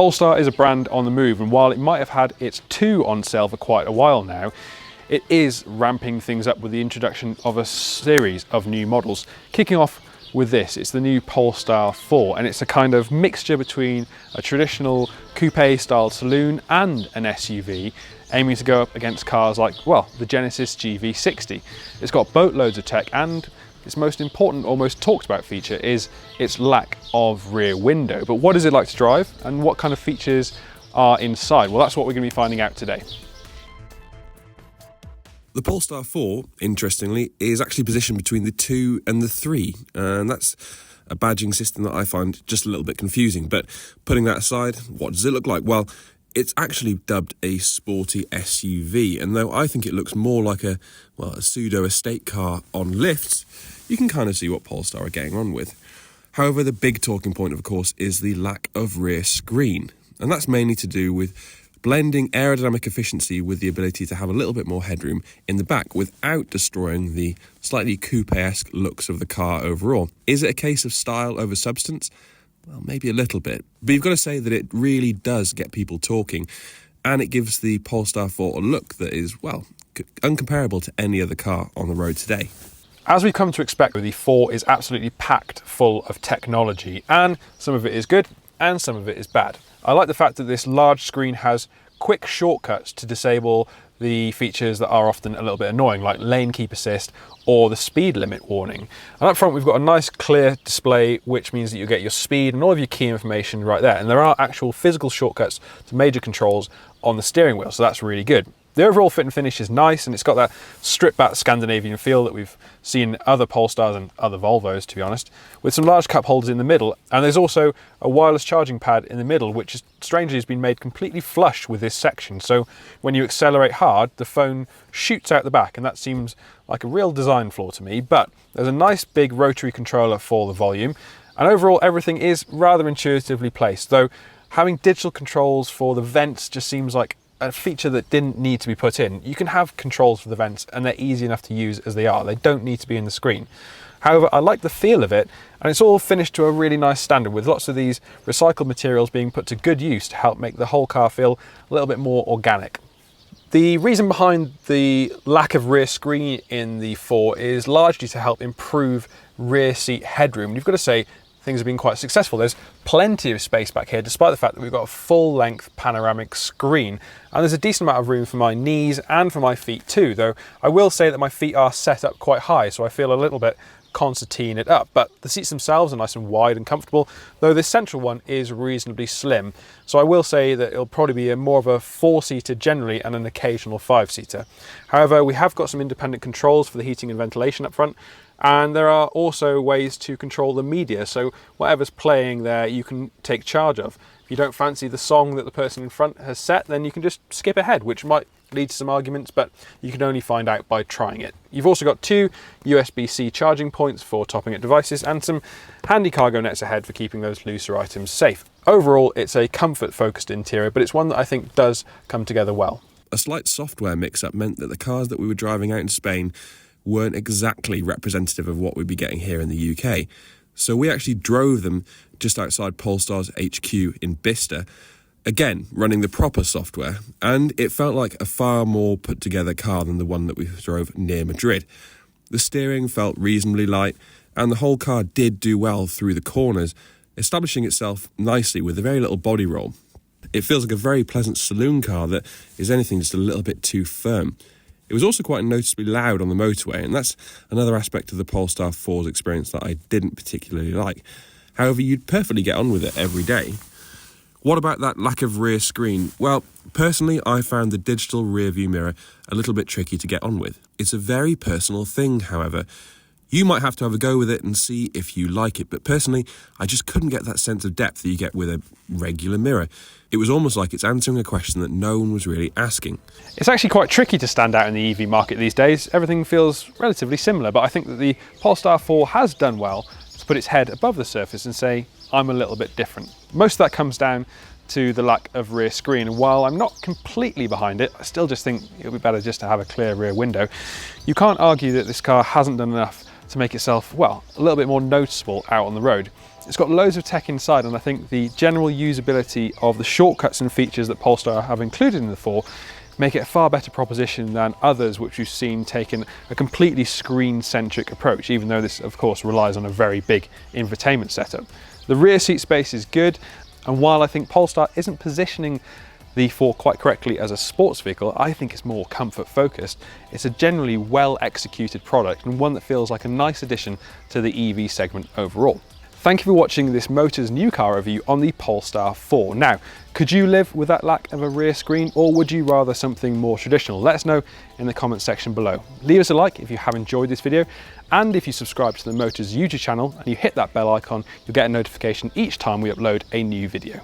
Polestar is a brand on the move, and while it might have had its 2 on sale for quite a while now, it is ramping things up with the introduction of a series of new models. Kicking off with this, it's the new Polestar 4, and it's a kind of mixture between a traditional coupe style saloon and an SUV, aiming to go up against cars like, well, the Genesis GV60. It's got boatloads of tech, and its most important or most talked about feature is its lack of rear window. But what is it like to drive, and what kind of features are inside? Well, that's what we're going to be finding out today. The Polestar 4, interestingly, is actually positioned between the 2 and the 3, and that's a badging system that I find just a little bit confusing. But putting that aside, what does it look like? Well, it's actually dubbed a sporty SUV, and though I think it looks more like a pseudo estate car on lifts, you can kind of see what Polestar are getting on with. However, the big talking point, of course, is the lack of rear screen, and that's mainly to do with blending aerodynamic efficiency with the ability to have a little bit more headroom in the back without destroying the slightly coupe-esque looks of the car overall. Is it a case of style over substance? Well, maybe a little bit, but you've got to say that it really does get people talking, and it gives the Polestar 4 a look that is, well, uncomparable to any other car on the road today. As we've come to expect, the 4 is absolutely packed full of technology, and some of it is good and some of it is bad. I like the fact that this large screen has quick shortcuts to disable the features that are often a little bit annoying, like lane keep assist or the speed limit warning. And up front we've got a nice clear display, which means that you get your speed and all of your key information right there. And there are actual physical shortcuts to major controls on the steering wheel, so that's really good. The overall fit and finish is nice, and it's got that stripped back Scandinavian feel that we've seen in other Polestars and other Volvos, to be honest, with some large cup holders in the middle. And there's also a wireless charging pad in the middle, which is strangely has been made completely flush with this section. So when you accelerate hard, the phone shoots out the back, and that seems like a real design flaw to me. But there's a nice big rotary controller for the volume, and overall everything is rather intuitively placed, though having digital controls for the vents just seems like a feature that didn't need to be put in. You can have controls for the vents, and they're easy enough to use as they are. They don't need to be in the screen. However, I like the feel of it, and it's all finished to a really nice standard, with lots of these recycled materials being put to good use to help make the whole car feel a little bit more organic. The reason behind the lack of rear screen in the 4 is largely to help improve rear seat headroom. You've got to say, things have been quite successful. There's plenty of space back here, despite the fact that we've got a full-length panoramic screen, and there's a decent amount of room for my knees and for my feet too, though I will say that my feet are set up quite high, so I feel a little bit concertinaed up. But the seats themselves are nice and wide and comfortable, though this central one is reasonably slim, so I will say that it'll probably be more of a 4-seater generally and an occasional 5-seater. However, we have got some independent controls for the heating and ventilation up front, and there are also ways to control the media, so whatever's playing there you can take charge of. If you don't fancy the song that the person in front has set, then you can just skip ahead, which might lead to some arguments, but you can only find out by trying it. You've also got 2 USB-C charging points for topping up devices, and some handy cargo nets ahead for keeping those looser items safe. Overall, it's a comfort-focused interior, but it's one that I think does come together well. A slight software mix-up meant that the cars that we were driving out in Spain weren't exactly representative of what we'd be getting here in the UK. So we actually drove them just outside Polestar's HQ in Bicester, again running the proper software, and it felt like a far more put together car than the one that we drove near Madrid. The steering felt reasonably light, and the whole car did do well through the corners, establishing itself nicely with a very little body roll. It feels like a very pleasant saloon car that is anything just a little bit too firm. It was also quite noticeably loud on the motorway, and that's another aspect of the Polestar 4's experience that I didn't particularly like. However, you'd perfectly get on with it every day. What about that lack of rear screen? Well, personally, I found the digital rear view mirror a little bit tricky to get on with. It's a very personal thing, however. You might have to have a go with it and see if you like it, but personally, I just couldn't get that sense of depth that you get with a regular mirror. It was almost like it's answering a question that no one was really asking. It's actually quite tricky to stand out in the EV market these days. Everything feels relatively similar, but I think that the Polestar 4 has done well to put its head above the surface and say, I'm a little bit different. Most of that comes down to the lack of rear screen, and while I'm not completely behind it, I still just think it would be better just to have a clear rear window. You can't argue that this car hasn't done enough to make itself, well, a little bit more noticeable out on the road. It's got loads of tech inside, and I think the general usability of the shortcuts and features that Polestar have included in the 4 make it a far better proposition than others which we've seen taking a completely screen-centric approach, even though this of course relies on a very big infotainment setup. The rear seat space is good, and while I think Polestar isn't positioning the 4 quite correctly as a sports vehicle, I think it's more comfort focused. It's a generally well executed product and one that feels like a nice addition to the EV segment overall. Thank you for watching this Motors new car review on the Polestar 4. Now, could you live with that lack of a rear screen, or would you rather something more traditional? Let us know in the comment section below. Leave us a like if you have enjoyed this video, and if you subscribe to the Motors YouTube channel and you hit that bell icon, you'll get a notification each time we upload a new video.